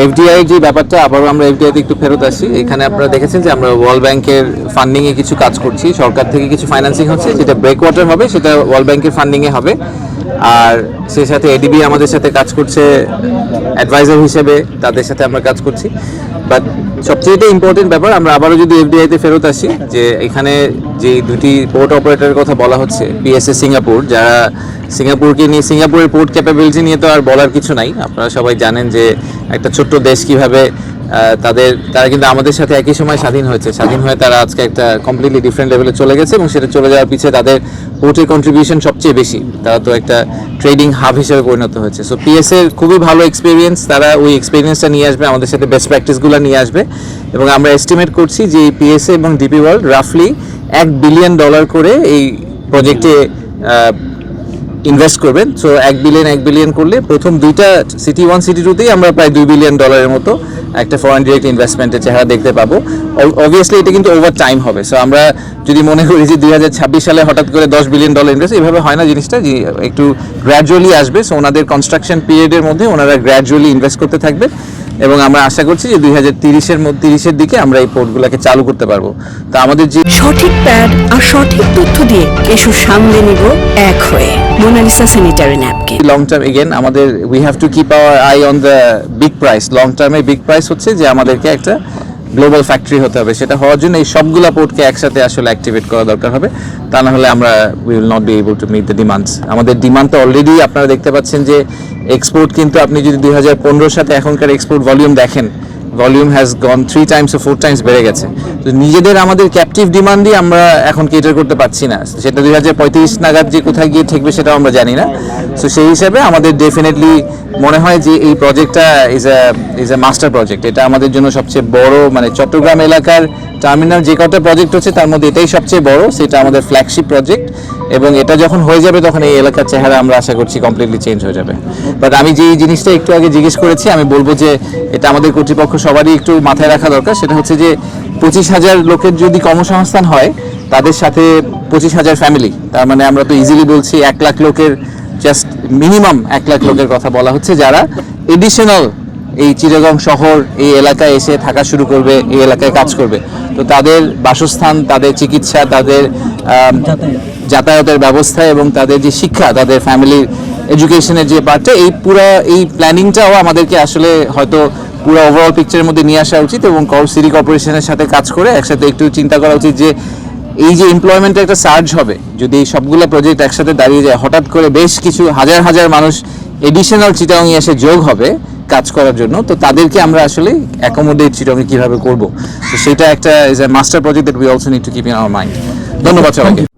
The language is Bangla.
এফডিআই যে ব্যাপারটা, আবারও আমরা এফডিআইতে একটু ফেরত আসি। এখানে আপনারা দেখেছেন যে আমরা ওয়ার্ল্ড ব্যাংকের ফান্ডিংয়ে কিছু কাজ করছি, সরকার থেকে কিছু ফাইন্যান্সিং হচ্ছে, যেটা ব্রেক ওয়াটার হবে সেটা ওয়ার্ল্ড ব্যাংকের ফান্ডিংয়ে হবে। আর সেই সাথে এডিবি আমাদের সাথে কাজ করছে অ্যাডভাইজার হিসেবে, তাদের সাথে আমরা কাজ করছি। বাট সবচেয়ে ইম্পর্টেন্ট ব্যাপার, আমরা আবারও যদি এফডিআইতে ফেরত আসি, যে এখানে যে দুটি পোর্ট অপারেটরের কথা বলা হচ্ছে, পিএসএ সিঙ্গাপুর, যারা সিঙ্গাপুরকে নিয়ে, সিঙ্গাপুরের পোর্ট ক্যাপাবিলিটি নিয়ে তো আর বলার কিছু নাই। আপনারা সবাই জানেন যে একটা ছোট্ট দেশ কীভাবে তারা কিন্তু আমাদের সাথে একই সময় স্বাধীন হয়েছে, স্বাধীন হয়ে তারা আজকে একটা কমপ্লিটলি ডিফারেন্ট লেভেলে চলে গেছে, এবং সেটা চলে যাওয়ার পিছিয়ে তাদের পোর্টের কন্ট্রিবিউশন সবচেয়ে বেশি। তারা তো একটা ট্রেডিং হাব হিসেবে পরিণত হয়েছে। সো পিএসএর খুবই ভালো এক্সপিরিয়েন্স, তারা ওই এক্সপিরিয়েন্সটা নিয়ে আসবে, আমাদের সাথে বেস্ট প্র্যাকটিসগুলো নিয়ে আসবে। এবং আমরা এস্টিমেট করছি যে এই পিএসএ এবং ডিপি ওয়ার্ল্ড রাফলি $1 বিলিয়ন করে এই প্রজেক্টে ইনভেস্ট করবেন। সো 1 বিলিয়ন করলে প্রথম দুইটা সিটি 1 সিটি 2তেই আমরা প্রায় $2 বিলিয়ন মতো একটা ফরেন ডিরেক্ট ইনভেস্টমেন্টের চেহারা দেখতে পাবো। অবভিয়াসলি এটা কিন্তু ওভার টাইম হবে। সো আমরা যদি মনে করি যে 2026 সালে হঠাৎ করে $10 বিলিয়ন ইনভেস্ট, এভাবে হয় না জিনিসটা, যে একটু গ্র্যাজুয়ালি আসবে। সো ওনাদের কনস্ট্রাকশন পিরিয়ডের মধ্যে ওনারা গ্র্যাজুয়ালি ইনভেস্ট করতে থাকবে, এবং আমরা আশা করছি যে 2030-এর দিকে আমরা এই পোর্টগুলোকে চালু করতে পারবো। তা আমাদের যে সঠিক প্যাড আর সঠিক তথ্য দিয়ে কেশু সামলে নিব এক হয়ে। Monalisa sanitary napkin. Long term again আমাদের we have to keep our eye on the big prize. Long টার্মে বিগ প্রাইস হচ্ছে যে আমাদেরকে একটা গ্লোবাল ফ্যাক্টরি হতে হবে। সেটা হওয়ার জন্য এই সবগুলা পোর্টকে একসাথে আসলে অ্যাক্টিভেট করা দরকার হবে, তা না হলে আমরা we will not be able to meet the demands. আমাদের ডিমান্ড তো অলরেডি আপনারা দেখতে পাচ্ছেন যে এক্সপোর্ট কিন্তু, আপনি যদি 2015-র সাথে এখনকার এক্সপোর্ট ভলিউম দেখেন, volume has gone 3 times or 4 times বেড়ে গেছে। তো নিজেদের আমাদের ক্যাপটিভ ডিমান্ডই আমরা এখন কেটার করতে পারছি না, সেটা 2035 নাগাদ যে কোথায় গিয়ে ঠেকবে সেটাও আমরা জানি না। সো সেই হিসাবে আমাদের ডেফিনেটলি মনে হয় যে এই প্রজেক্টটা ইজ এ মাস্টার প্রজেক্ট। এটা আমাদের জন্য সবচেয়ে বড়, মানে চট্টগ্রাম এলাকার টার্মিনাল যে কটা প্রজেক্ট হচ্ছে তার মধ্যে এটাই সবচেয়ে বড়, সেটা আমাদের ফ্ল্যাগশিপ প্রজেক্ট। এবং এটা যখন হয়ে যাবে তখন এই এলাকার চেহারা আমরা আশা করছি কমপ্লিটলি চেঞ্জ হয়ে যাবে। বাট আমি যে জিনিসটা একটু আগে জিজ্ঞেস করেছি, আমি বলবো যে এটা আমাদের কর্তৃপক্ষ সবারই একটু মাথায় রাখা দরকার। সেটা হচ্ছে যে 25,000 লোকের যদি কর্মসংস্থান হয়, তাদের সাথে 25,000 ফ্যামিলি, তার মানে আমরা তো ইজিলি বলছি 1 লাখ লোকের, জাস্ট মিনিমাম 1 লাখ লোকের কথা বলা হচ্ছে, যারা এডিশনাল এই চিটাগং শহর এই এলাকায় এসে থাকা শুরু করবে, এই এলাকায় কাজ করবে। তো তাদের বাসস্থান, তাদের চিকিৎসা, তাদের যাতায়াতের ব্যবস্থা এবং তাদের যে শিক্ষা, তাদের ফ্যামিলির এডুকেশনের যে পার্টটা, এই প্ল্যানিংটাও আমাদেরকে আসলে হয়তো পুরো ওভারঅল পিকচারের মধ্যে নিয়ে আসা উচিত, এবং সিটি কর্পোরেশনের সাথে কাজ করে একসাথে একটু চিন্তা করা উচিত যে এই যে এমপ্লয়মেন্টের একটা সার্জ হবে, যদি এই সবগুলো প্রজেক্ট একসাথে দাঁড়িয়ে যায়, হঠাৎ করে বেশ কিছু হাজার মানুষ এডিশনাল চিটাগংয়ে এসে যোগ হবে কাজ করার জন্য। তো তাদেরকে আমরা আসলে অ্যাকোমোডেট চিটাগংয়ে কীভাবে করবো, তো সেটা একটা is a master project that we also need to keep in our mind. ধন্যবাদ সবাইকে।